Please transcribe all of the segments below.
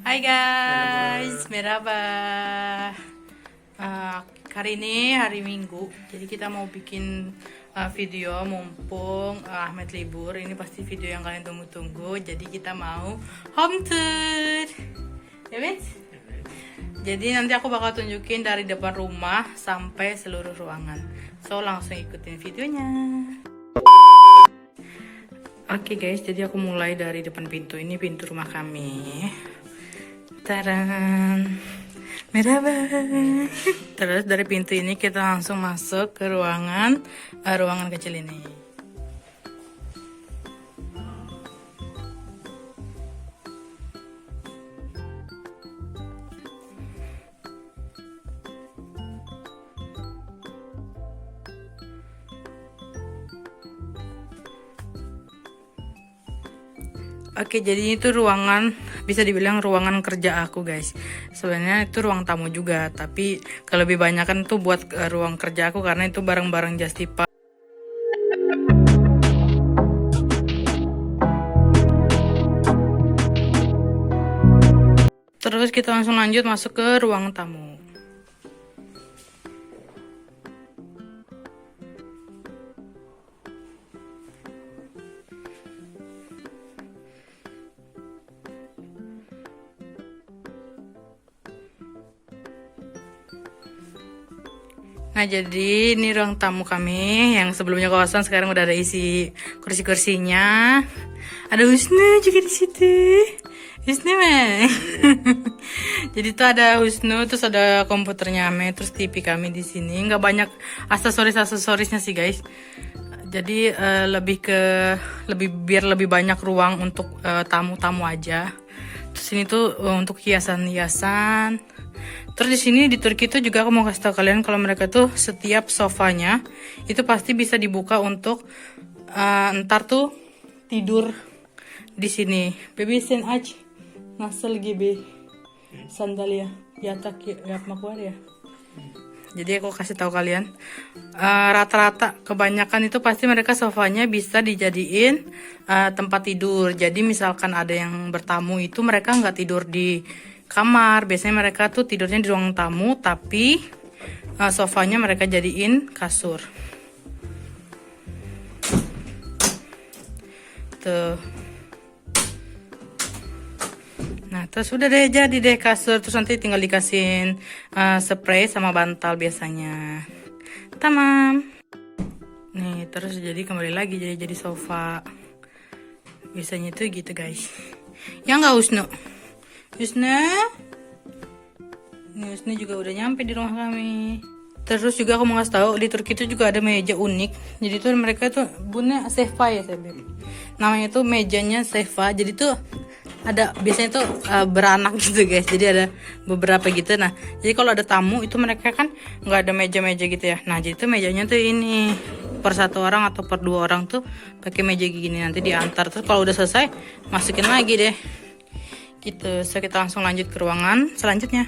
Hai guys, merhaba. Hari ini hari Minggu, jadi kita mau bikin video mumpung Ahmed libur. Ini pasti video yang kalian tunggu-tunggu. Jadi kita mau home tour, ya bet? Jadi nanti aku bakal tunjukin dari depan rumah sampai seluruh ruangan. So langsung ikutin videonya. Oke guys, jadi aku mulai dari depan pintu. Ini pintu rumah kami. Taran, merhaba. Terus dari pintu ini kita langsung masuk ke ruangan kecil ini. Oke, jadi itu ruangan, bisa dibilang ruangan kerja aku guys. Sebenarnya itu ruang tamu juga, tapi lebih banyak kan tuh buat ruang kerja aku karena itu barang-barang just dipakai. Terus kita langsung lanjut masuk ke ruang tamu. Nah, jadi ini ruang tamu kami yang sebelumnya kosong, sekarang udah ada isi kursi-kursinya. Ada Husnu juga di situ. Husnu mah. Jadi tuh ada Husnu, terus ada komputernya Ame, terus TV kami di sini. Nggak banyak aksesorisnya sih guys. Jadi biar lebih banyak ruang untuk tamu-tamu aja. Terus ini tuh untuk hiasan-hiasan. Terus di sini di Turki itu juga aku mau kasih tahu kalian kalau mereka tuh setiap sofanya itu pasti bisa dibuka untuk ntar tuh tidur di sini. Baby sen aç nasıl gibi sandalye yatak yapmak var ya. Jadi aku kasih tahu kalian rata-rata kebanyakan itu pasti mereka sofanya bisa dijadiin tempat tidur. Jadi misalkan ada yang bertamu itu mereka nggak tidur di kamar, biasanya mereka tuh tidurnya di ruang tamu, tapi sofanya mereka jadiin kasur. Tuh. Nah, terus udah deh jadi deh kasur, terus nanti tinggal dikasihin spray sama bantal biasanya. Tamam. Nih, terus jadi kembali lagi jadi sofa. Biasanya tuh gitu guys. Ya nggak Husnu? Husnu juga udah nyampe di rumah kami. Terus juga aku mau ngasih tahu di Turki itu juga ada meja unik. Jadi tuh mereka tuh bunnya sehpa ya saya bilang. Namanya tuh mejanya sehpa. Jadi tuh ada biasanya tuh beranak gitu guys. Jadi ada beberapa gitu. Nah, jadi kalau ada tamu itu mereka kan nggak ada meja-meja gitu ya. Nah, jadi tuh mejanya tuh ini per satu orang atau per dua orang tuh pakai meja gini, nanti diantar. Terus kalau udah selesai masukin lagi deh. Gitu, so kita langsung lanjut ke ruangan selanjutnya.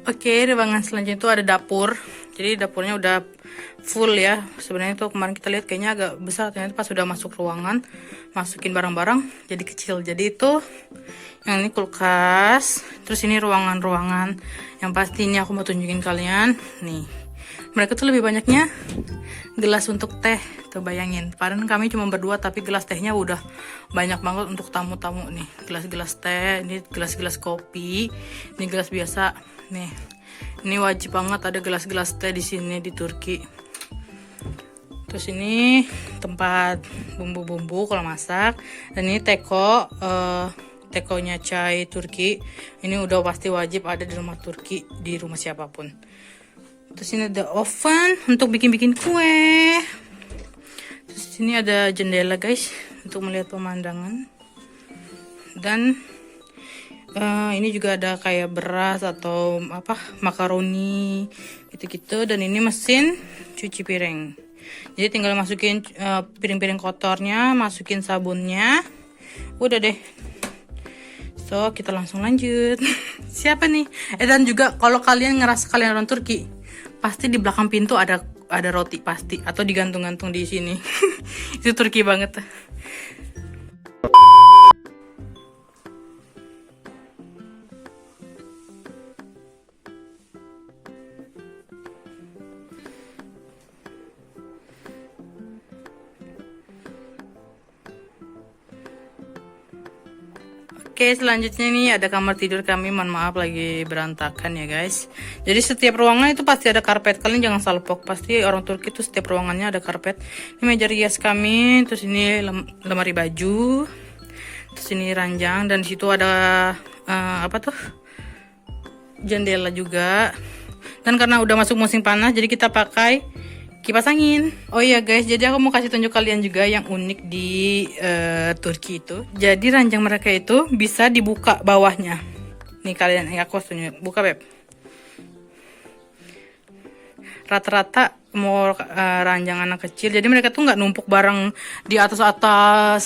Oke, ruangan selanjutnya itu ada dapur. Jadi dapurnya udah full ya. Sebenarnya tuh kemarin kita lihat kayaknya agak besar, ternyata pas sudah masuk ruangan, masukin barang-barang jadi kecil. Jadi itu yang ini kulkas, terus ini ruangan-ruangan yang pasti ini aku mau tunjukin kalian. Nih, mereka tuh lebih banyaknya gelas untuk teh. Tuh bayangin, padahal kami cuma berdua tapi gelas tehnya udah banyak banget untuk tamu-tamu nih. Gelas-gelas teh, ini gelas-gelas kopi, ini gelas biasa. Nih, ini wajib banget ada gelas-gelas teh di sini di Turki. Terus ini tempat bumbu-bumbu kalau masak, dan ini tekonya chai Turki. Ini udah pasti wajib ada di rumah Turki, di rumah siapapun. Terus ini ada oven untuk bikin-bikin kue. Terus sini ada jendela guys untuk melihat pemandangan. Dan ini juga ada kayak beras atau apa makaroni gitu-gitu. Dan ini mesin cuci piring. Jadi tinggal masukin piring-piring kotornya, masukin sabunnya, udah deh So kita langsung lanjut. Siapa nih? Dan juga kalau kalian ngerasa kalian orang Turki, pasti di belakang pintu ada roti pasti, atau digantung-gantung di sini. Itu Turki banget. Oke, selanjutnya nih ada kamar tidur kami. Mohon maaf lagi berantakan ya guys. Jadi setiap ruangan itu pasti ada karpet. Kalian jangan salpok. Pasti orang Turki itu setiap ruangannya ada karpet. Ini meja rias kami. Terus ini lemari baju. Terus ini ranjang. Dan di situ ada apa tuh? Jendela juga. Dan karena udah masuk musim panas, jadi kita pakai kipas angin. Oh iya guys, jadi aku mau kasih tunjuk kalian juga yang unik di Turki itu. Jadi ranjang mereka itu bisa dibuka bawahnya. Nih kalian, aku tunjuk. Buka Beb. Rata-rata mau ranjang anak kecil. Jadi mereka tuh nggak numpuk barang di atas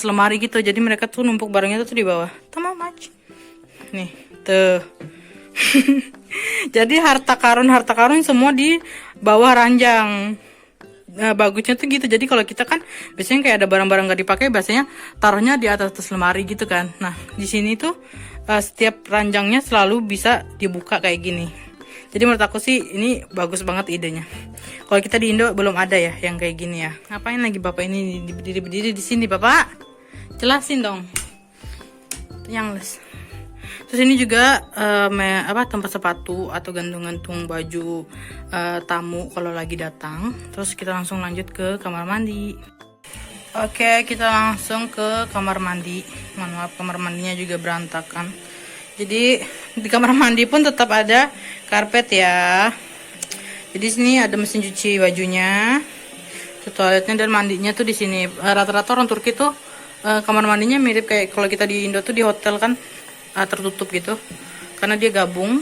lemari gitu. Jadi mereka tuh numpuk barangnya tuh di bawah. Tamam aja. Nih, tuh. Jadi harta karun semua di bawah ranjang. Nah, bagusnya tuh gitu. Jadi kalau kita kan biasanya kayak ada barang-barang nggak dipakai, biasanya taruhnya di atas lemari gitu kan. Nah, di sini tuh setiap ranjangnya selalu bisa dibuka kayak gini. Jadi menurut aku sih ini bagus banget idenya. Kalau kita di Indo belum ada ya yang kayak gini ya. Ngapain lagi Bapak ini berdiri di sini, Bapak? Jelasin dong. Yang les. Terus ini juga tempat sepatu atau gantung-gantung baju tamu kalau lagi datang. Terus kita langsung lanjut ke kamar mandi. Oke, kita langsung ke kamar mandi. Mohon maaf, kamar mandinya juga berantakan. Jadi di kamar mandi pun tetap ada karpet ya. Jadi sini ada mesin cuci bajunya, toiletnya dan mandinya tuh di sini. Rata-rata orang Turki tuh kamar mandinya mirip kayak kalau kita di Indo tuh di hotel kan. Tertutup gitu karena dia gabung.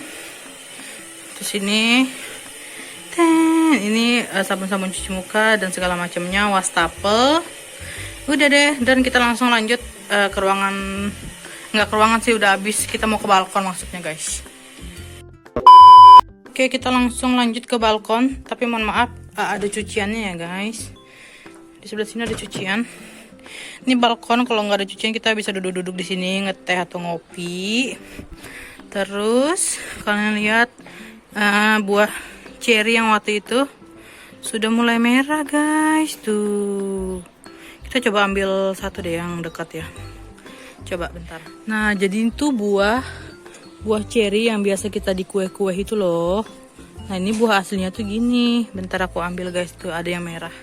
Terus ini sabun-sabun cuci muka dan segala macamnya, wastafel. Udah deh, dan kita langsung lanjut ke ruangan. Nggak ke ruangan sih, udah habis. Kita mau ke balkon maksudnya guys. Oke, kita langsung lanjut ke balkon, tapi mohon maaf ada cuciannya ya guys. Di sebelah sini ada cucian. Ini balkon, kalau nggak ada cucian kita bisa duduk-duduk di sini ngeteh atau ngopi. Terus kalian lihat buah cherry yang waktu itu sudah mulai merah guys tuh. Kita coba ambil satu deh yang dekat ya. Coba bentar. Nah jadi itu buah cherry yang biasa kita di kue-kue itu loh. Nah ini buah aslinya tuh gini. Bentar aku ambil guys, tuh ada yang merah.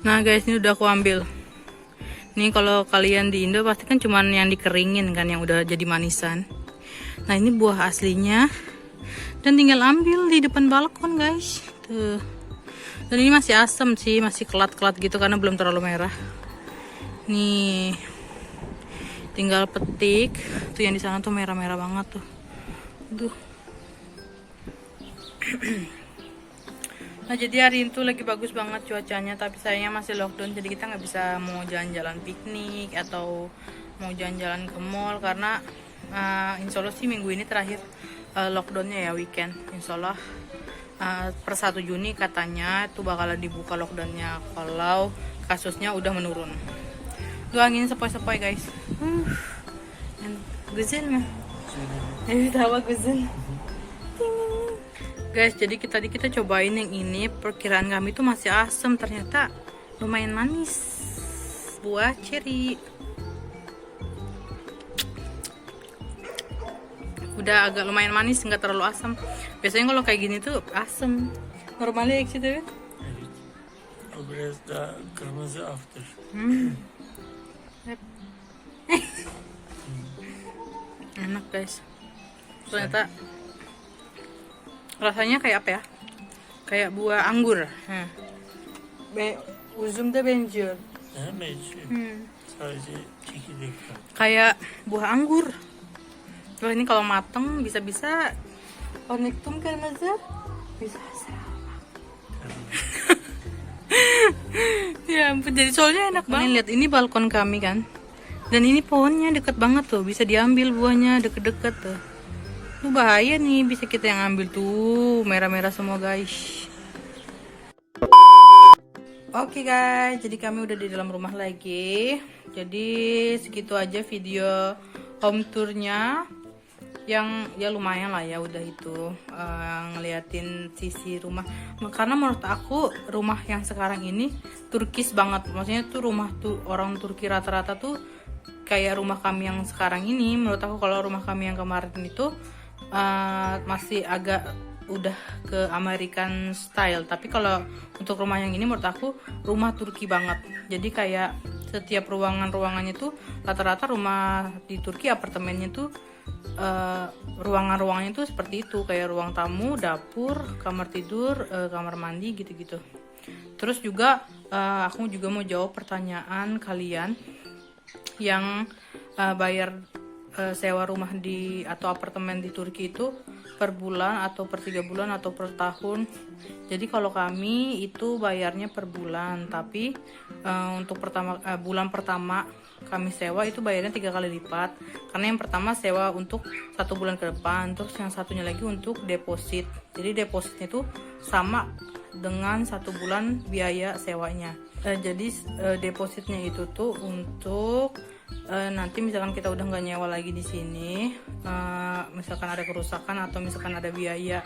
Nah guys, ini udah aku ambil. Nih kalau kalian di Indo pasti kan cuman yang dikeringin kan, yang udah jadi manisan. Nah ini buah aslinya. Dan tinggal ambil di depan balkon guys. Tuh. Dan ini masih asam sih, masih kelat-kelat gitu karena belum terlalu merah. Nih. Tinggal petik. Tuh yang di sana tuh merah-merah banget tuh. Tuh. Nah jadi hari itu lagi bagus banget cuacanya, tapi sayangnya masih lockdown, jadi kita nggak bisa mau jalan-jalan piknik atau mau jalan-jalan ke mall karena insya Allah sih minggu ini terakhir lockdownnya ya, weekend. Insya Allah per 1 Juni katanya itu bakal dibuka lockdownnya kalau kasusnya udah menurun. Tuh angin sepoi-sepoi guys. Güzel mah. Evet hava güzel. Guys, jadi kita cobain yang ini. Perkiraan kami tuh masih asam, ternyata lumayan manis. Buah cherry. Udah agak lumayan manis, nggak terlalu asam. Biasanya kalau kayak gini tuh asam. Normalnya ekşi değil mi? O biraz daha kırmızı after. Enak guys. Ternyata rasanya kayak apa ya? Kayak buah anggur. Uzum da benziyor. Benziyor. Sadece çekirdek var. Kayak buah anggur. Loh ini kalau mateng bisa-bisa Onyektum kırmızı. Bisa ya ampun, jadi soalnya enak banget. Lihat ini balkon kami kan. Dan ini pohonnya deket banget tuh, bisa diambil buahnya deket-deket tuh. Tuh bahaya nih, bisa kita yang ambil tuh, merah-merah semua guys. Oke guys, jadi kami udah di dalam rumah lagi. Jadi segitu aja video home tournya, yang ya lumayan lah ya, udah itu ngeliatin sisi rumah. Karena menurut aku rumah yang sekarang ini Turkis banget, maksudnya tuh rumah tuh orang Turki rata-rata tuh kayak rumah kami yang sekarang ini. Menurut aku kalau rumah kami yang kemarin itu masih agak udah ke American style, tapi kalau untuk rumah yang ini menurut aku rumah Turki banget. Jadi kayak setiap ruangannya tuh rata-rata rumah di Turki apartemennya tuh ruangannya tuh seperti itu, kayak ruang tamu, dapur, kamar tidur, kamar mandi gitu-gitu. Terus juga aku juga mau jawab pertanyaan kalian yang bayar sewa rumah di atau apartemen di Turki itu per bulan atau per 3 bulan atau per tahun. Jadi kalau kami itu bayarnya per bulan, tapi untuk bulan pertama kami sewa itu bayarnya 3 kali lipat, karena yang pertama sewa untuk 1 bulan ke depan, terus yang satunya lagi untuk deposit. Jadi depositnya itu sama dengan 1 bulan biaya sewanya. Jadi depositnya itu tuh untuk nanti misalkan kita udah nggak nyewa lagi di sini, misalkan ada kerusakan atau misalkan ada biaya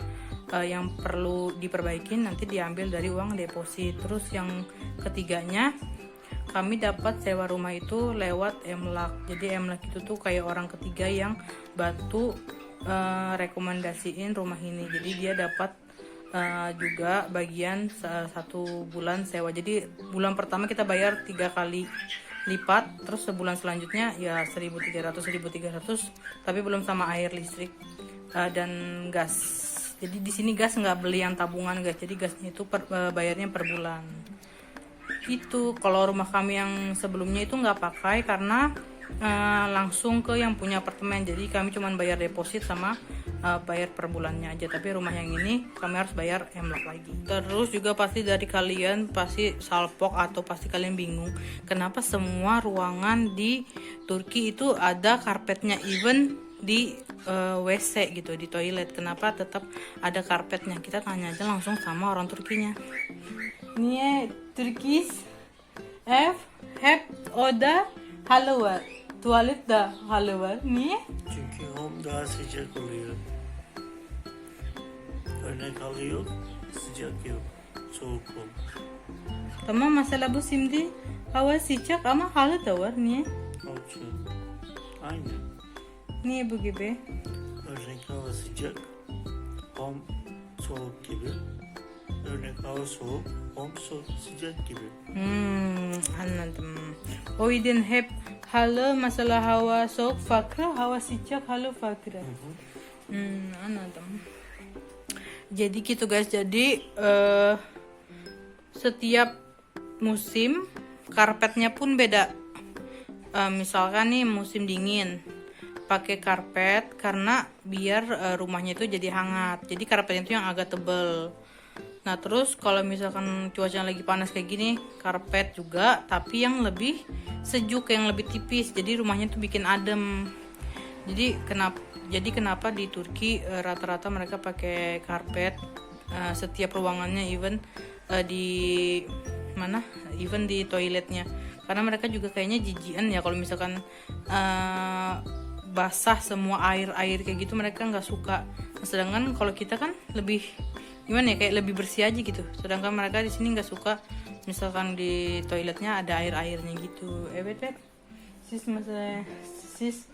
yang perlu diperbaikin, nanti diambil dari uang deposit. Terus yang ketiganya, kami dapat sewa rumah itu lewat Emlak. Jadi Emlak itu tuh kayak orang ketiga yang bantu rekomendasiin rumah ini. Jadi dia dapat juga bagian 1 bulan sewa. Jadi bulan pertama kita bayar 3 kali lipat, terus sebulan selanjutnya ya 1.300, tapi belum sama air, listrik, dan gas. Jadi di sini gas nggak beli yang tabungan guys, jadi gasnya itu bayarnya per bulan. Itu kalau rumah kami yang sebelumnya itu nggak pakai karena langsung ke yang punya apartemen, jadi kami cuma bayar deposit sama bayar per bulannya aja. Tapi rumah yang ini kami harus bayar Emlak lagi. Terus juga pasti dari kalian pasti salpok atau pasti kalian bingung kenapa semua ruangan di Turki itu ada karpetnya, even di WC gitu, di toilet kenapa tetap ada karpetnya. Kita tanya aja langsung sama orang Turkinya. Niye Turkish hep oda halı var, tuvalet de halı var. Niye? Çünkü home daha sıcak oluyor. Örnek halı yok, sıcak yok. Soğuk home. Tamam, masalah bu şimdi hava sıcak ama halı da var. Niye? Olsun. Aynı. Niye bu gibi? Örnek hava sıcak, home soğuk gibi. Örnek hava soğuk, home sıcak gibi. Anladım. O yüzden hep halı, masalah hava soğuk farklı, hava sıcak halı farklı. Anladım. Jadi gitu guys, jadi setiap musim karpetnya pun beda. Misalkan nih musim dingin pakai karpet karena biar rumahnya itu jadi hangat. Jadi karpetnya itu yang agak tebel. Nah terus kalau misalkan cuaca lagi panas kayak gini, karpet juga tapi yang lebih sejuk, yang lebih tipis. Jadi rumahnya tuh bikin adem. Jadi kenapa di Turki rata-rata mereka pakai karpet setiap ruangannya, even di toiletnya. Karena mereka juga kayaknya jijian ya kalau misalkan basah semua air kayak gitu, mereka nggak suka. Sedangkan kalau kita kan lebih gimana ya, kayak lebih bersih aja gitu. Sedangkan mereka di sini nggak suka misalkan di toiletnya ada airnya gitu. Evet. Siz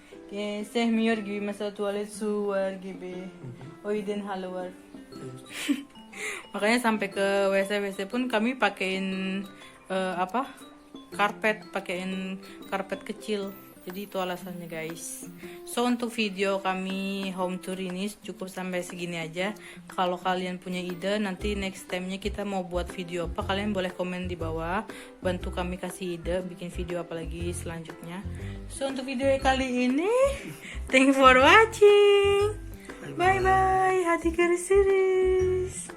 sevmiyor gibi, mesela tuvalet su var gibi. O yüzden halı var. Makanya sampai ke WC pun kami pakein pakein karpet kecil. Jadi itu alasannya guys. So untuk video kami home tour ini cukup sampai segini aja. Kalau kalian punya ide nanti next time-nya kita mau buat video apa, kalian boleh komen di bawah, bantu kami kasih ide bikin video apa lagi selanjutnya. So untuk video kali ini thank you for watching. Bye bye. Hadi görüşürüz.